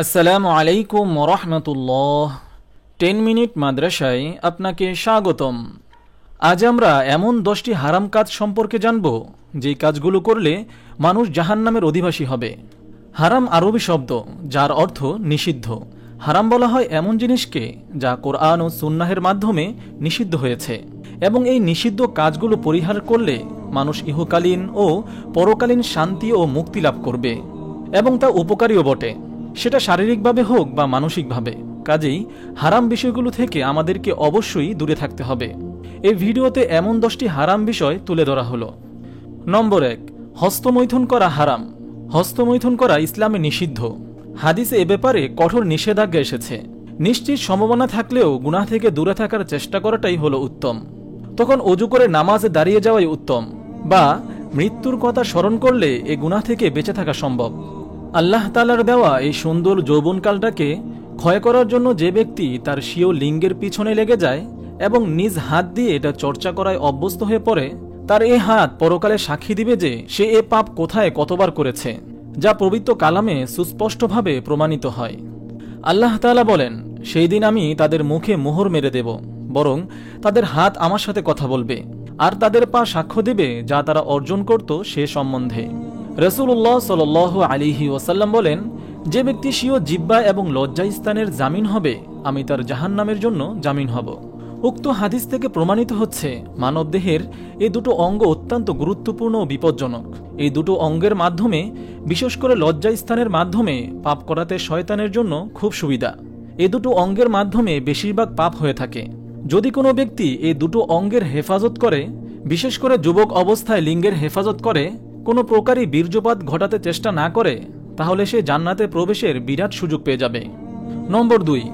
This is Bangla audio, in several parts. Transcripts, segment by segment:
আসসালামু আলাইকুম ওরহমতুল্লাহ। 10 মিনিট মাদ্রাসায় আপনাকে স্বাগতম। আজ আমরা এমন 10টি হারাম কাজ সম্পর্কে জানব যে কাজগুলো করলে মানুষ জাহান্নামের অধিবাসী হবে। হারাম আরবি শব্দ যার অর্থ নিষিদ্ধ। হারাম বলা হয় এমন জিনিসকে যা কোরআন ও সুন্নাহের মাধ্যমে নিষিদ্ধ হয়েছে, এবং এই নিষিদ্ধ কাজগুলো পরিহার করলে মানুষ ইহকালীন ও পরকালীন শান্তি ও মুক্তি লাভ করবে, এবং তা উপকারীও বটে, সেটা শারীরিকভাবে হোক বা মানসিকভাবে। কাজেই হারাম বিষয়গুলো থেকে আমাদেরকে অবশ্যই দূরে থাকতে হবে। এই ভিডিওতে এমন 10টি হারাম বিষয় তুলে ধরা হলো। নম্বর 1, হস্তমৈথুন করা হারাম। হস্তমৈথুন করা ইসলামে নিষিদ্ধ। হাদিসে এ ব্যাপারে কঠোর নিষেধাজ্ঞা এসেছে। নিশ্চিত সম্ভাবনা থাকলেও গুনাহ থেকে দূরে থাকার চেষ্টা করাটাই হলো উত্তম। তখন অজু করে নামাজে দাঁড়িয়ে যাওয়াই উত্তম, বা মৃত্যুর কথা স্মরণ করলে এ গুনাহ থেকে বেঁচে থাকা সম্ভব। আল্লাহ তাআলার দেওয়া এই সুন্দর যৌবনকালটাকে ক্ষয় করার জন্য যে ব্যক্তি তার স্বীয় লিঙ্গের পিছনে লেগে যায় এবং নিজ হাত দিয়ে এটা চর্চা করায় অভ্যস্ত হয়ে পড়ে, তার এই হাত পরকালে সাক্ষী দিবে যে সে এ পাপ কোথায় কতবার করেছে, যা পবিত্র কালামে সুস্পষ্টভাবে প্রমাণিত হয়। আল্লাহ তাআলা বলেন, সেই দিন আমি তাদের মুখে মোহর মেরে দেব, বরং তাদের হাত আমার সাথে কথা বলবে, আর তাদের পা সাক্ষ্য দেবে যা তারা অর্জন করত সে সম্বন্ধে। রাসূলুল্লাহ সাল্লাল্লাহু আলাইহি ওয়াসাল্লাম বলেন, যে ব্যক্তি স্বীয় জিহ্বা এবং লজ্জাস্থানের জামিন হবে, আমি তার জাহান্নামের জন্য জামিন হব। উক্ত হাদিস থেকে প্রমাণিত হচ্ছে মানবদেহের এই দুটো অঙ্গ অত্যন্ত গুরুত্বপূর্ণ ও বিপজ্জনক। এই দুটো অঙ্গের মাধ্যমে, বিশেষ করে লজ্জাস্থানের মাধ্যমে পাপ করাতে শয়তানের জন্য খুব সুবিধা। এই দুটো অঙ্গের মাধ্যমে বেশিরভাগ পাপ হয়ে থাকে। যদি কোনো ব্যক্তি এই দুটো অঙ্গের হেফাজত করে, বিশেষ করে যুবক অবস্থায় লিঙ্গের হেফাজত করে, কোনো প্রকারই বীর্যপাত ঘটাতে চেষ্টা না করে, তাহলে সে জান্নাতে প্রবেশের বিরাট সুযোগ পেয়ে যাবে। নম্বর 2,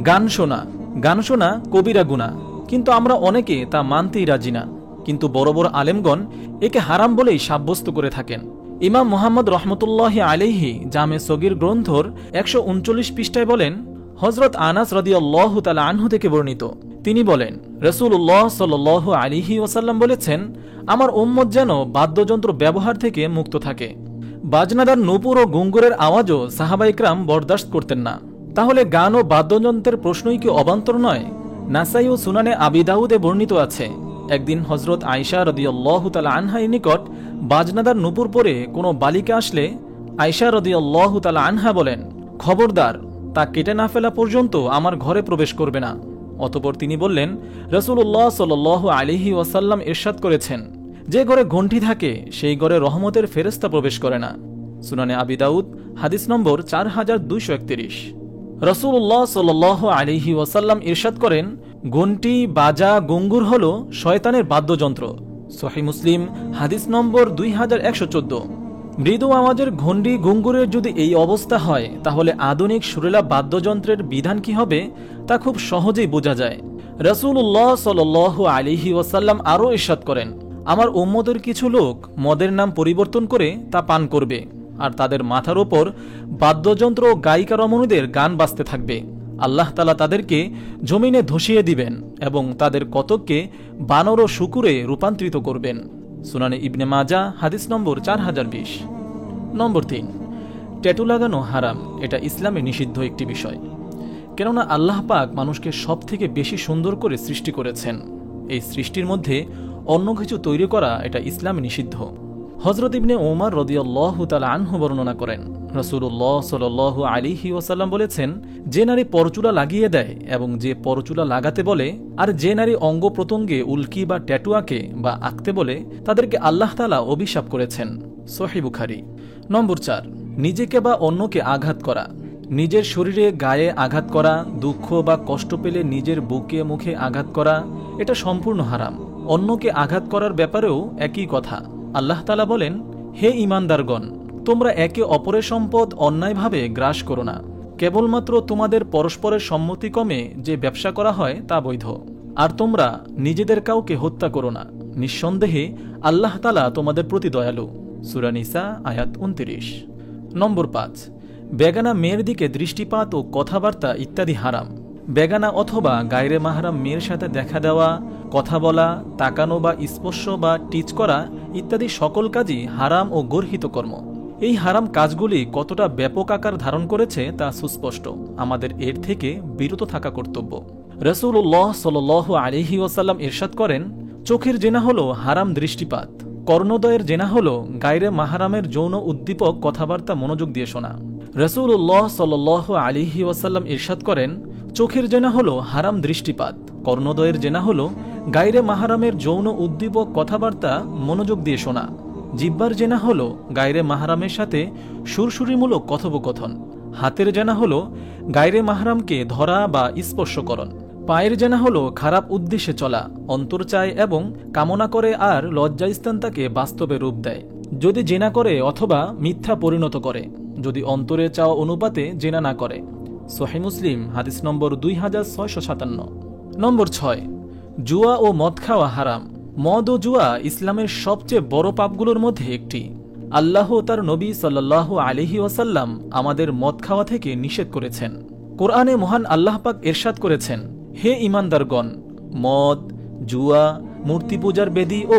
গান শোনা। গান শোনা কবিরা গুনাহ, কিন্তু আমরা অনেকে তা মানতেই রাজি না। কিন্তু বড় বড় আলেমগণ একে হারাম বলেই সাব্যস্ত করে থাকেন। ইমাম মুহাম্মদ রহমতুল্লাহি আলাইহি জামে সগীর গ্রন্থর 139 পৃষ্ঠায় বলেন, হযরত আনাস রাদিয়াল্লাহু তাআলা আনহু থেকে বর্ণিত, তিনি বলেন, রাসূলুল্লাহ সাল্লাল্লাহু আলাইহি ওয়াসাল্লাম বলেছেন, আমার উম্মত যেন বাদ্যযন্ত্র ব্যবহার থেকে মুক্ত থাকে। বাজনাদার নূপুর ও গুঙ্গুরের আওয়াজও সাহাবায়ে কেরাম বরদাশত করতেন না। তাহলে গান ও বাদ্যযন্ত্রের প্রশ্নই কি অবান্তর নয়? নাসাই ও সুনানে আবি দাউদে বর্ণিত আছে, একদিন হযরত আয়েশা রাদিয়াল্লাহু তাআলা আনহার নিকট বাজনাদার নূপুর পরে কোনো বালিকা আসলে আয়েশা রাদিয়াল্লাহু তাআলা আনহা বলেন, খবরদার, তা কেটে না ফেলা পর্যন্ত আমার ঘরে প্রবেশ করবে না। অতঃপর তিনি বললেন, রাসূলুল্লাহ সাল্লাল্লাহু আলাইহি ওয়াসাল্লাম ইরশাদ করেছেন, যে ঘরে ঘণ্টি থাকে সেই ঘরে রহমতের ফেরেশতা প্রবেশ করে না। সুনানে আবি দাউদ হাদিস নম্বর 4231। রাসূলুল্লাহ সাল্লাল্লাহু আলাইহি ওয়াসাল্লাম ইরশাদ করেন, ঘণ্টি, বাজা, গুঙ্গুর হলো শয়তানের বাদ্যযন্ত্র। সহিহ মুসলিম হাদিস নম্বর 2114। মৃদু আওয়াজের ঘণ্টি, গুঙ্গুরের যদি এই অবস্থা হয়, তাহলে আধুনিক সুরেলা বাদ্যযন্ত্রের বিধান কি হবে তা খুব সহজেই বোঝা যায়। রাসূলুল্লাহ সাল্লাল্লাহু আলাইহি ওয়াসাল্লাম আরও ইরশাদ করেন, আমার উম্মতের কিছু লোক মদের নাম পরিবর্তন করে তা পান করবে, আর তাদের মাথার ওপর বাদ্যযন্ত্র ও গায়িকা রমণীদের গান বাজতে থাকবে। আল্লাহ তাআলা তাদেরকে জমিনে ধসিয়ে দিবেন এবং তাদের কতককে বানর ও শূকরে রূপান্তরিত করবেন। সুনানে ইবনে মাজা হাদিস নম্বর 4020। নম্বর 3, ট্যাটু লাগানো হারাম। এটা ইসলামে নিষিদ্ধ একটি বিষয়, কেননা আল্লাহ পাক মানুষকে সব থেকে বেশি সুন্দর করে সৃষ্টি করেছেন। এই সৃষ্টির মধ্যে অন্য কিছু তৈরি করা এটা ইসলামে নিষিদ্ধ। হযরত ইবনে ওমর রাদিয়াল্লাহু তাআলা আনহু বর্ণনা করেন, রাসূলুল্লাহ সাল্লাল্লাহু আলাইহি ওয়াসাল্লাম বলেছেন, যে নারী পরচুলা লাগিয়ে দেয় এবং যে পরচুলা লাগাতে বলে, আর যে নারী অঙ্গ প্রত্যঙ্গে উল্কি বা ট্যাটু আঁকে বা আঁকতে বলে, তাদেরকে আল্লাহ তাআলা অভিশাপ করেছেন। সহিহ বুখারী। নম্বর 4, নিজেকে বা অন্যকে আঘাত করা। নিজের শরীরে, গায়ে আঘাত করা, দুঃখ বা কষ্ট পেলে নিজের বুকে, মুখে আঘাত করা, এটা সম্পূর্ণ হারাম। অন্যকে আঘাত করার ব্যাপারেও একই কথা। আল্লাহ তাআলা বলেন, হে ঈমানদারগণ, তোমরা একে অপরের সম্পদ অন্যায়ভাবে গ্রাস করো না। কেবলমাত্র তোমাদের পরস্পরের সম্মতিক্রমে যে ব্যবসা করা হয় তা বৈধ। আর তোমরা নিজেদের কাউকে হত্যা করো না। নিঃসন্দেহে আল্লাহ তাআলা তোমাদের প্রতি দয়ালু। সূরা নিসা আয়াত 29। নম্বর 5, বেগানা মেয়ের দিকে দৃষ্টিপাত ও কথাবার্তা ইত্যাদি হারাম। বেগানা অথবা গায়রে মাহরাম মেয়ের সাথে দেখা দেওয়া, কথা বলা, তাকানো বা স্পর্শ বা টিচ করা ইত্যাদি সকল কাজই হারাম ও গর্হিত কর্ম। এই হারাম কাজগুলি কতটা ব্যাপক আকার ধারণ করেছে তা সুস্পষ্ট। আমাদের এর থেকে বিরত থাকা কর্তব্য। রাসূলুল্লাহ সাল্লাল্লাহু আলাইহি ওয়াসাল্লাম ইরশাদ করেন, চোখের জেনা হলো হারাম দৃষ্টিপাত, কর্ণদ্বয়ের জেনা হলো গায়রে মাহরামের যৌন উদ্দীপক কথাবার্তা মনোযোগ দিয়ে শোনা। রাসূলুল্লাহ সাল্লাল্লাহু আলাইহি ওয়াসাল্লাম ইরশাদ করেন, চোখের জেনা হলো হারাম দৃষ্টিপাত, কর্ণদ্বয়ের জেনা হলো গায়রে মাহরামের যৌন উদ্দীপক কথাবার্তা মনোযোগ দিয়ে শোনা। জিহ্বার জেনা হলো গায়রে মাহরামের সাথে সুরসুরিমূলক কথোপকথন। হাতের জেনা হলো গায়রে মাহরামকে ধরা বা স্পর্শকরণ। পায়ের জেনা হলো খারাপ উদ্দেশ্যে চলা, অন্তর চায় এবং কামনা করে আর লজ্জাস্থান তাকে বাস্তবে রূপ দেয়। যদি জেনা করে অথবা মিথ্যা পরিণত করে, যদি অন্তরে চাওয়া অনুপাতে জেনা না করে। সহিহ মুসলিম হাদিস নম্বর 2657। নম্বর 6, জুয়া ও মদ খাওয়া হারাম। মদ ও জুয়া ইসলামের সবচেয়ে বড় পাপগুলোর মধ্যে একটি। আল্লাহ তার নবী সাল্লাল্লাহু আলাইহি ওয়াসাল্লাম আমাদের মদ খাওয়া থেকে নিষেধ করেছেন। কোরআনে মহান আল্লাহ পাক ইরশাদ করেছেন, হে ঈমানদারগণ, মদ, জুয়া, মূর্তি পূজার বেদী ও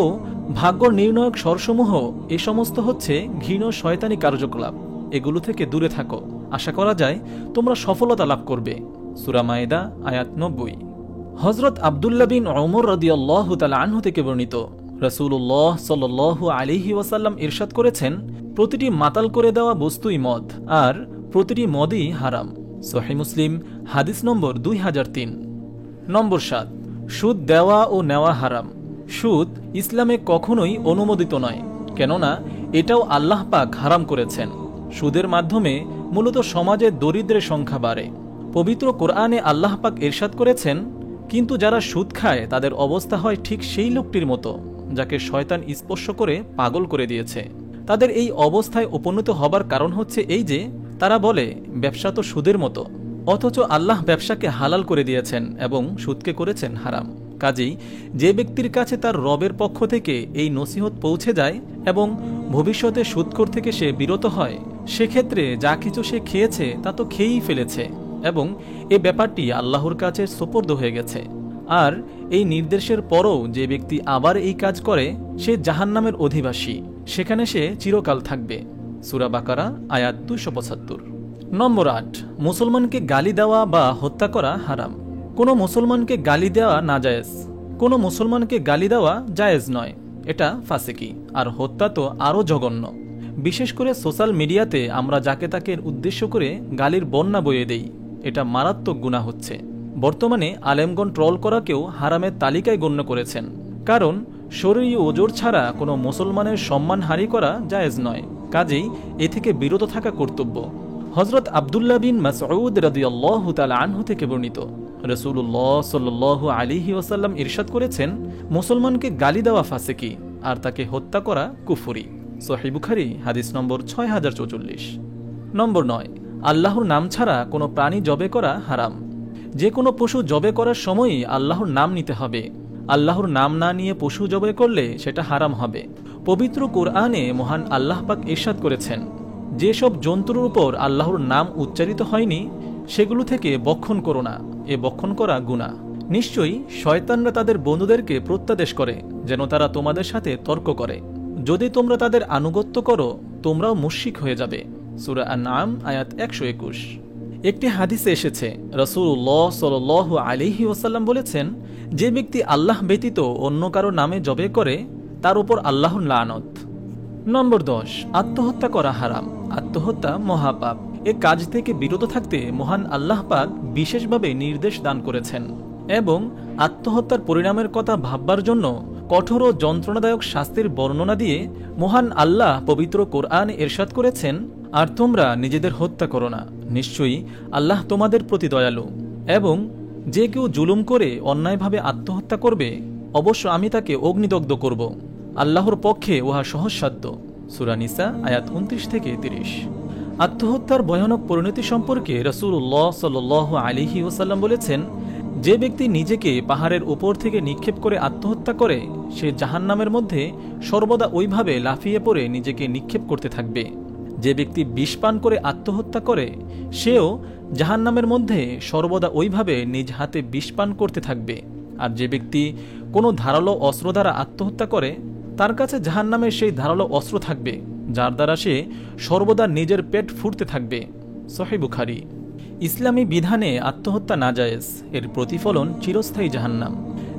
ভাগ্য নির্ণয়ক স্বরসমূহ এ সমস্ত হচ্ছে ঘৃণ্য শয়তানি কার্যকলাপ। এগুলো থেকে দূরে থাকো, আশা করা যায় তোমরা সফলতা লাভ করবে। সূরা মায়েদা আয়াত 90। হযরত আব্দুল্লাহ বিন ওমর রাদিয়াল্লাহু তাআলা আনহু থেকে বর্ণিত, রাসূলুল্লাহ সাল্লাল্লাহু আলাইহি ওয়াসাল্লাম ইরশাদ করেছেন, প্রতিটি মাতাল করে দেওয়া বস্তুই মদ, আর প্রতিটি মদই হারাম। সহিহ মুসলিম হাদিস নম্বর 2003। নম্বর 7, সুদ দেওয়া ও নেওয়া হারাম। সুদ ইসলামে কখনোই অনুমোদিত নয়, কেননা এটাও আল্লাহ পাক হারাম করেছেন। সুদের মাধ্যমে মূলত সমাজে দরিদ্রের সংখ্যা বাড়ে। পবিত্র কোরআনে আল্লাহ পাক ইরশাদ করেছেন, কিন্তু যারা সুদ খায় তাদের অবস্থা হয় ঠিক সেই লোকটির মতো যাকে শয়তান স্পর্শ করে পাগল করে দিয়েছে। তাদের এই অবস্থায় উপনীত হবার কারণ হচ্ছে এই যে তারা বলে ব্যবসা তো সুদের মতো, অথচ আল্লাহ ব্যবসাকে হালাল করে দিয়েছেন এবং সুদকে করেছেন হারাম। কাজেই যে ব্যক্তির কাছে তার রবের পক্ষ থেকে এই নসিহত পৌঁছে যায় এবং ভবিষ্যতে সুদখোর থেকে সে বিরত হয়, সেক্ষেত্রে যা কিছু সে খেয়েছে তা তো খেয়েই ফেলেছে এবং এ ব্যাপারটি আল্লাহর কাছে সোপর্দ হয়ে গেছে। আর এই নির্দেশের পরও যে ব্যক্তি আবার এই কাজ করে সে জাহান্নামের অধিবাসী, সেখানে সে চিরকাল থাকবে। সূরা বাকারা আয়াত 275। নম্বর 8, মুসলমানকে গালি দেওয়া বা হত্যা করা হারাম। কোনো মুসলমানকে গালি দেওয়া নাজায়েজ, কোনো মুসলমানকে গালি দেওয়া জায়েজ নয়, এটা ফাসিকি। আর হত্যা তো আরও জঘন্য। বিশেষ করে সোশ্যাল মিডিয়াতে আমরা যাকে তাকে উদ্দেশ্য করে গালির বন্যা বইয়ে দেই, এটা মারাত্মক গুনাহ হচ্ছে। বর্তমানে আলেমগণ ট্রল করাকেও হারামের তালিকায় গণ্য করেছেন, কারণ শরঈ ওজর ছাড়া কোনো মুসলমানের সম্মানহানি করা জায়েজ নয়। কাজেই এ থেকে বিরত থাকা কর্তব্য। হযরত আব্দুল্লাহ বিন মাসউদ রাদিয়াল্লাহু তাআলা আনহু থেকে বর্ণিত, রাসূলুল্লাহ সাল্লাল্লাহু আলাইহি ওয়াসাল্লাম ইরশাদ করেছেন, মুসলমানকে গালি দেওয়া ফাসিকি আর তাকে হত্যা করা কুফরি। সহিহ বুখারী হাদিস নম্বর 6044। নম্বর 9, আল্লাহর নাম ছাড়া কোনো প্রাণী জবে করা হারাম। যে কোনো পশু জবে করার সময়ই আল্লাহর নাম নিতে হবে। আল্লাহর নাম না নিয়ে পশু জবে করলে সেটা হারাম হবে। পবিত্র কোরআনে মহান আল্লাহ পাক ইরশাদ করেছেন, যেসব জন্তুর উপর আল্লাহর নাম উচ্চারিত হয়নি সেগুলো থেকে বক্ষণ করো না, এ বক্ষণ করা গুনাহ। নিশ্চয়ই শয়তানরা তাদের বন্ধুদেরকে প্রত্যাদেশ করে যেন তারা তোমাদের সাথে তর্ক করে। যদি তোমরা তাদের আনুগত্য করো তোমরাও মুশরিক হয়ে যাবে। সূরা আন-নাম আয়াত 121। একটি হাদিসে এসেছে, রাসূলুল্লাহ সাল্লাল্লাহু আলাইহি ওয়াসাল্লাম বলেছেন, যে ব্যক্তি আল্লাহ ব্যতীত অন্য কারো নামে জবে করে তার উপর আল্লাহর লানত। নম্বর 10, আত্মহত্যা করা হারাম। আত্মহত্যা মহাপাপ। এ কাজ থেকে বিরত থাকতে মহান আল্লাহ পাক বিশেষভাবে নির্দেশ দান করেছেন এবং আত্মহত্যার পরিণামের কথা ভাববার জন্য কঠোর ও যন্ত্রণাদায়ক শাস্তির বর্ণনা দিয়ে মহান আল্লাহ পবিত্র কোরআনে ইরশাদ করেছেন, আর তোমরা নিজেদের হত্যা করো না, নিশ্চয়ই আল্লাহ তোমাদের প্রতি দয়ালু। এবং যে কেউ জুলুম করে অন্যায়ভাবে আত্মহত্যা করবে অবশ্য আমি তাকে অগ্নিদগ্ধ করব, আল্লাহর পক্ষে উহা সহজসাধ্য। সূরা নিসা আয়াত 29 থেকে 30। আত্মহত্যার ভয়ানক পরিণতি সম্পর্কে রাসূলুল্লাহ সাল্লাল্লাহু আলাইহি ওয়াসাল্লাম বলেছেন, যে ব্যক্তি নিজেকে পাহাড়ের উপর থেকে নিক্ষেপ করে আত্মহত্যা করে সে জাহান্নামের মধ্যে সর্বদা ওইভাবে লাফিয়ে পড়ে নিজেকে নিক্ষেপ করতে থাকবে। যে ব্যক্তি বিষ পান করে আত্মহত্যা করে সেও জাহান্নামের মধ্যে সর্বদা ওইভাবে নিজ হাতে বিষ পান করতে থাকবে। আর যে ব্যক্তি কোনো ধারালো অস্ত্র দ্বারা আত্মহত্যা করে তার কাছে জাহান্নামের সেই ধারালো অস্ত্র থাকবে যার দ্বারা সে সর্বদা নিজের পেট ফুটতে থাকবে। সহিহ বুখারী। ইসলামী বিধানে আত্মহত্যা নাজায়েজ, এর প্রতিফলন চিরস্থায়ী জাহান্নাম।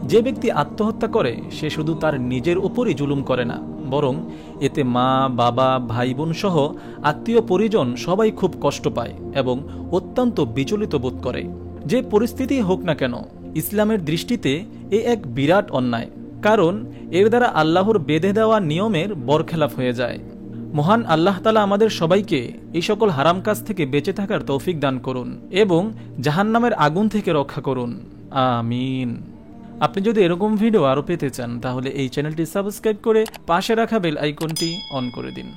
যে ব্যক্তি আত্মহত্যা করে সে শুধু তার নিজের উপরই জুলুম করে না, বরং এতে মা, বাবা, ভাই বোন সহ আত্মীয় পরিজন সবাই খুব কষ্ট পায় এবং অত্যন্ত বিচলিত বোধ করে। যে পরিস্থিতি হোক না কেন, ইসলামের দৃষ্টিতে এ এক বিরাট অন্যায়, কারণ এর দ্বারা আল্লাহর বেঁধে দেওয়া নিয়মের বরখেলাপ হয়ে যায়। মহান আল্লাহ তাআলা আমাদের সবাইকে এই সকল হারাম কাজ থেকে বেঁচে থাকার তৌফিক দান করুন এবং জাহান্নামের আগুন থেকে রক্ষা করুন। আমিন। আপনি যদি এরকম ভিডিও আরও পেতে চান তাহলে এই চ্যানেলটি সাবস্ক্রাইব করে পাশে রাখা বেল আইকনটি অন করে দিন।